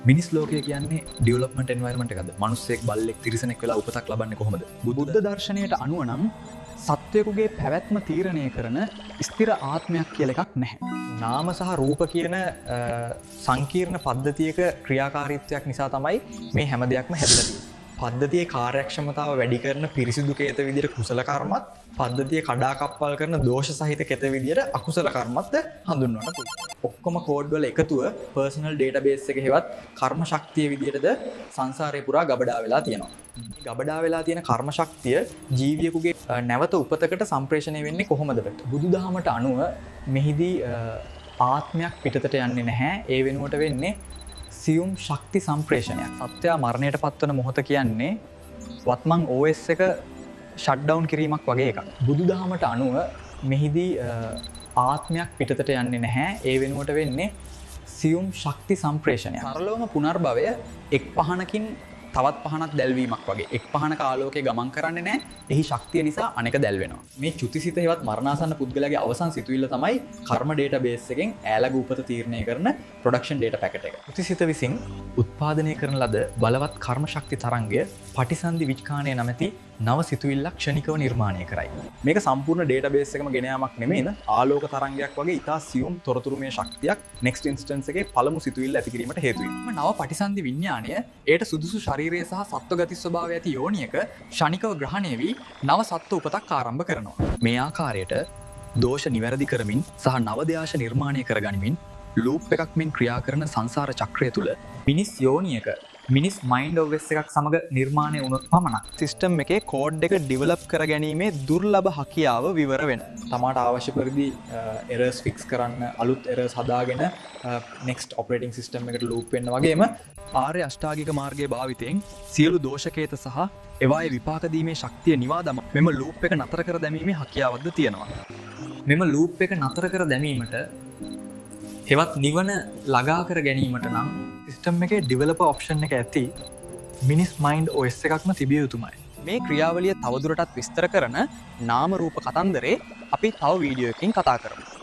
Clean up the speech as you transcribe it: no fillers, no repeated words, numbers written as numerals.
මිනිස් ලෝකය කියන්නේ ඩියවලොප්මන්ට් එන්වයරන්මන්ට් එකක්ද? මිනිස්සෙක් බල්ලෙක් තිරිසනෙක් වෙලා උපතක් ලබන්නේ කොහොමද? බුද්ධ දර්ශනයට අනුව නම් සත්වයෙකුගේ පැවැත්ම තීරණය කරන ස්ථිර ආත්මයක් කියලා එකක් නැහැ. නාම සහ රූප කියන සංකීර්ණ පද්ධතියක ක්‍රියාකාරීත්වයක් නිසා තමයි මේ හැම දෙයක්ම හැදිලා තියෙන්නේ. පද්ධතියේ කාර්යක්ෂමතාව වැඩි කරන පිරිසිදු කේත විදියට කුසල කර්මත්, පද්ධතිය කඩාකප්පල් කරන දෝෂ සහිත කෙත විදියට අකුසල කර්මත් හඳුන්වන්න පුළුවන්. ඔක්කොම කෝඩ් වල එකතුව පර්සනල් ඩේටාබේස් එකේ හෙවත් කර්ම ශක්තිය විදියටද සංසාරේ පුරා ගබඩා වෙලා තියෙනවා. මේ ගබඩා වෙලා තියෙන කර්ම ශක්තිය ජීවියෙකුගේ නැවත උපතකට සම්ප්‍රේෂණය වෙන්නේ කොහොමද? බුදුදහමට අනුව මෙහිදී ආත්මයක් පිටතට යන්නේ නැහැ. ඒ වෙනුවට වෙන්නේ සියුම් ශක්ති සම්ප්‍රේෂණයක්. සත්‍යයා මරණයට පත්වන මොහොත කියන්නේ වත්මන් OS එක ෂට්ඩවුන් කිරීමක් වගේ එකක්. බුදුදහමට අනුව මෙහිදී ආත්මයක් පිටතට යන්නේ නැහැ. ඒ වෙනුවට වෙන්නේ සියුම් ශක්ති සම්ප්‍රේෂණයක්. සරලවම පුනර්භවය එක් පහනකින් තවත් පහනක් දැල්වීමක් වගේ. එක් පහනක ආලෝකයේ ගමන් කරන්නේ නැහැ. එහි ශක්තිය නිසා අනෙක දැල්වෙනවා. මේ චුතිසිත හෙවත් මරණාසන්න පුද්ගලයාගේ අවසන් සිතුවිල්ල තමයි කර්ම ඩේටාබේස් එකෙන් ඈලගේ උපත තීරණය කරන ප්‍රොඩක්ෂන් ඩේටා පැකට් එක. චුතිසිත විසින් උත්පාදනය කරන ලද බලවත් කර්ම ශක්ති තරංගය පටිසන්ධි විඥානය නැමැති නව සිතුවිල්ලක් ක්ෂණිකව නිර්මාණය කරයි. මේක සම්පූර්ණ ඩේටාබේස් එකම ගෙන යාමක් නෙමෙයිද? ආලෝක තරංගයක් වගේ ඉතා සියුම් තොරතුරුමය ශක්තියක් නෙක්ස්ට් ඉන්ස්ටන්ස් එකේ පළමු සිතුවිල්ල ඇති කිරීමට හේතු වෙනවා. නව පටිසන්ධි විඥානය ඒට සුදුසු ශරීරය සහ සත්ව ගති ස්වභාවය ඇති යෝනියක ක්ෂණිකව ග්‍රහණය වී නව සත්ව උපතක් ආරම්භ කරනවා. මේ ආකාරයට දෝෂ නිවැරදි කරමින් සහ නව දයාශ නිර්මාණය කරගනිමින් ලූප් එකක් මෙන් ක්‍රියා කරන සංසාර චක්‍රය තුළ මිනිස් යෝනියක මිනිස් මයින්ඩ් OS එකක් සමග නිර්මාණය වුණොත් පමණක් සිස්ටම් එකේ කෝඩ් එක ඩිවලොප් කර ගැනීමේ දුර්ලභ හැකියාව විවර වෙනවා. තමාට අවශ්‍ය පරිදි එරර්ස් ෆික්ස් කරන්න අලුත් එරර්ස් හදාගෙන නෙක්ස්ට් ඔපරේටිං සිස්ටම් එකට ලූප් වෙන්න වගේම ආර්ය අෂ්ටාංගික මාර්ගයේ භාවිතයෙන් සියලු දෝෂකේත සහ ඒවායේ විපාක දීමේ ශක්තිය නිවා දම මෙම ලූප් එක නතර කර දැමීමේ හැකියාවක්ද තියෙනවා. මෙම ලූප් එක නතර කර දැමීමට හෙවත් නිවන ළඟා කර ගැනීමට නම් සිස්ටම් එකේ ඩිවෙලොපර් ඔප්ෂන් එක ඇති මිනිස් මයින්ඩ් OS එකක්ම තිබිය යුතුමයි. මේ ක්‍රියාවලිය තවදුරටත් විස්තර කරන නාම රූප කතන්දරේ අපි තව වීඩියෝ එකකින් කතා කරමු.